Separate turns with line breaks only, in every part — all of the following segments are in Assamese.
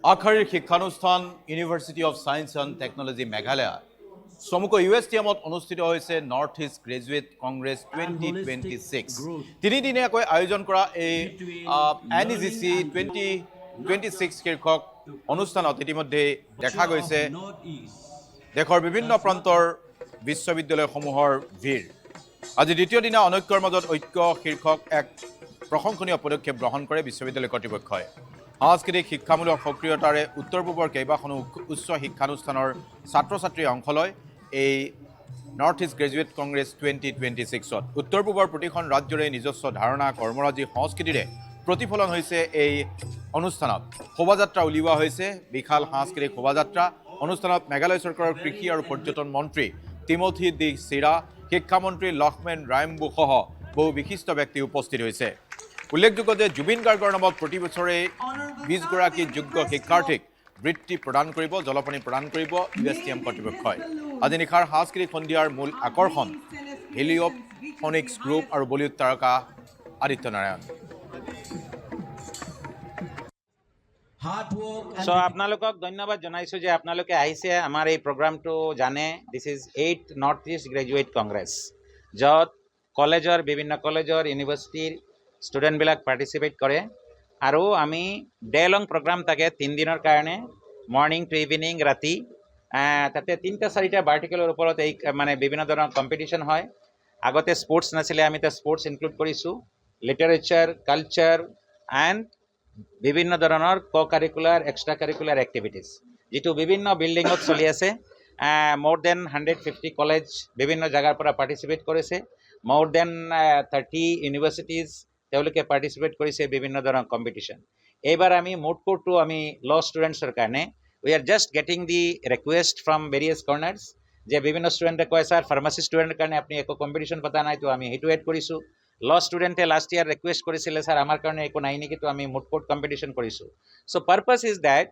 আগশাৰীৰ শিক্ষানুষ্ঠান university of science and technology Meghalaya চমুকৈ USTMত অনুষ্ঠিত হৈছে নৰ্থ ইষ্ট গ্ৰেজুৱেট কংগ্ৰেছ 2026 তিনিদিনীয়াকৈ আয়োজন কৰা এই NEGC 2026 শীৰ্ষক অনুষ্ঠানত ইতিমধ্যে দেখা গৈছে দেশৰ বিভিন্ন প্ৰান্তৰ বিশ্ববিদ্যালয়সমূহৰ ভিৰ আজি দ্বিতীয় দিনা অনৈক্যৰ মাজত ঐক্য শীৰ্ষক এক প্ৰশংসনীয় পদক্ষেপ গ্ৰহণ কৰে বিশ্ববিদ্যালয় কৰ্তৃপক্ষই সাংস্কৃতিক শিক্ষামূলক সক্ৰিয়তাৰে উত্তৰ পূবৰ কেইবাখনো উচ্চ শিক্ষানুষ্ঠানৰ ছাত্ৰ ছাত্ৰী অংশ লয় এই নৰ্থ ইষ্ট গ্ৰেজুৱেট কংগ্ৰেছ 2026ত উত্তৰ পূবৰ প্ৰতিখন ৰাজ্যৰে নিজস্ব ধাৰণা কৰ্মৰাজি সংস্কৃতিৰে প্ৰতিফলন হৈছে এই অনুষ্ঠানত শোভাযাত্ৰা উলিওৱা হৈছে বিশাল সাংস্কৃতিক শোভাযাত্ৰা অনুষ্ঠানত মেঘালয় চৰকাৰৰ কৃষি আৰু পৰ্যটন মন্ত্ৰী টিমথি ডি চিৰা শিক্ষামন্ত্ৰী লক্ষ্মেন ৰায়ম্বুসহ বহু বিশিষ্ট ব্যক্তি উপস্থিত হৈছে উল্লেখযোগ্য যে জুবিন গাৰ্গৰ নামত প্ৰতি বছৰে 20 গৰাকী যোগ্য শিক্ষাৰ্থীক বৃত্তি প্ৰদান কৰিব জলপানী প্ৰদান কৰিব USTM কৰ্তৃপক্ষই আজি নিশাৰ সাংস্কৃতিক সন্ধিয়াৰ মূল আকৰ্ষণ হেলিঅ'ফনিক্স গ্ৰুপ আৰু বলিউড তাৰকা আদিত্য নাৰায়ণ
So আপোনালোকক ধন্যবাদ জনাইছো যে আপোনালোকে আহিছে আমাৰ এই প্ৰগ্ৰামটো জানে this is 8th north east graduate Congress য'ত কলেজৰ বিভিন্ন কলেজৰ ইউনিভাৰ্চিটিৰ ষ্টুডেণ্টবিলাক পাৰ্টিচিপেট কৰে আৰু আমি ডে লং প্ৰগ্ৰাম থাকে 3 দিনৰ কাৰণে মৰ্নিং টু ইভিনিং ৰাতি তাতে 3-4টা ভাৰ্টিকেলৰ ওপৰত এই মানে বিভিন্ন ধৰণৰ কম্পিটিশ্যন হয় আগতে স্পৰ্টছ নাছিলে আমি এতিয়া স্পৰ্টছ ইনক্লুড কৰিছোঁ লিটাৰেচাৰ কালচাৰ এণ্ড বিভিন্ন ধৰণৰ কাৰিকুলাৰ এক্সট্ৰা কাৰিকুলাৰ এক্টিভিটিজ যেটো বিভিন্ন বিল্ডিঙত চলি আছে more than 150 কলেজ বিভিন্ন জায়গাৰ পৰা পাৰ্টিচিপেট কৰিছে more than 30 ইউনিভাৰ্চিটিজ তেওঁলোকে পাৰ্টিচিপেট কৰিছে বিভিন্ন ধৰণৰ কম্পিটিশ্যন এইবাৰ আমি মোড কোৰ্টটো আমি ল ষ্টুডেণ্টছৰ কাৰণে we are just getting the request from various corners যে বিভিন্ন ষ্টুডেণ্টে কয় স্যাৰ ফাৰ্মাসি ষ্টুডেণ্টৰ কাৰণে আপুনি একো কম্পিটিশ্যন পতা নাই তো আমি হেতু এড কৰিছো ল ষ্টুডেণ্টে লাষ্ট ইয়াৰ ৰিকুৱেষ্ট কৰিছিলে স্যাৰ আমাৰ কাৰণে একো নাই নেকি তো আমি মোড কোৰ্ট কম্পিটিশ্যন কৰিছো so পাৰপাস is that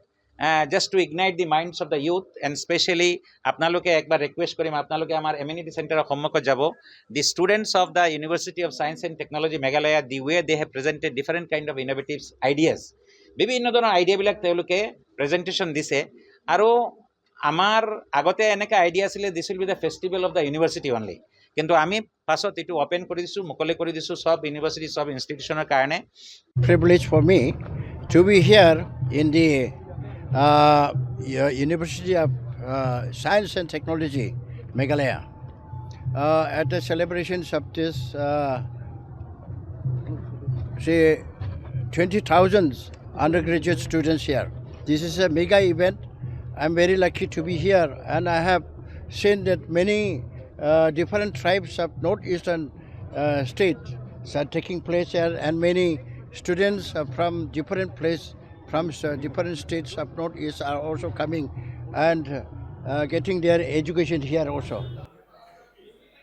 just to ignite the minds of the youth and specially আপোনালোকে একবাৰ ৰিকুৱেষ্ট কৰিম আপোনালোকে আমাৰ এমিনিটি চেণ্টাৰৰ সন্মুখত যাব the students of the University of Science and Technology Meghalaya the way they have presented different kind of innovative ideas বিভিন্ন ধৰণৰ আইডিয়াবিলাক তেওঁলোকে প্ৰেজেন্টেশন দিছে আৰু আমাৰ আগতে এনেকা আইডিয়া আছিলে this will be the festival of the university only কিন্তু আমি পাছত এটো ওপেন কৰি দিছো মুকলি কৰি দিছো সব ইউনিভাৰ্চিটি সব ইনষ্টিটিউচনৰ কাৰণে
privilege for me to be here in the University of Science and Technology Meghalaya at the celebrations of this say 20,000 undergraduate students here. This is a mega event. I'm very lucky to be here and I have seen that many different tribes of northeastern states are taking place here and many students from different places from different states of northeast are also coming and getting their education here also.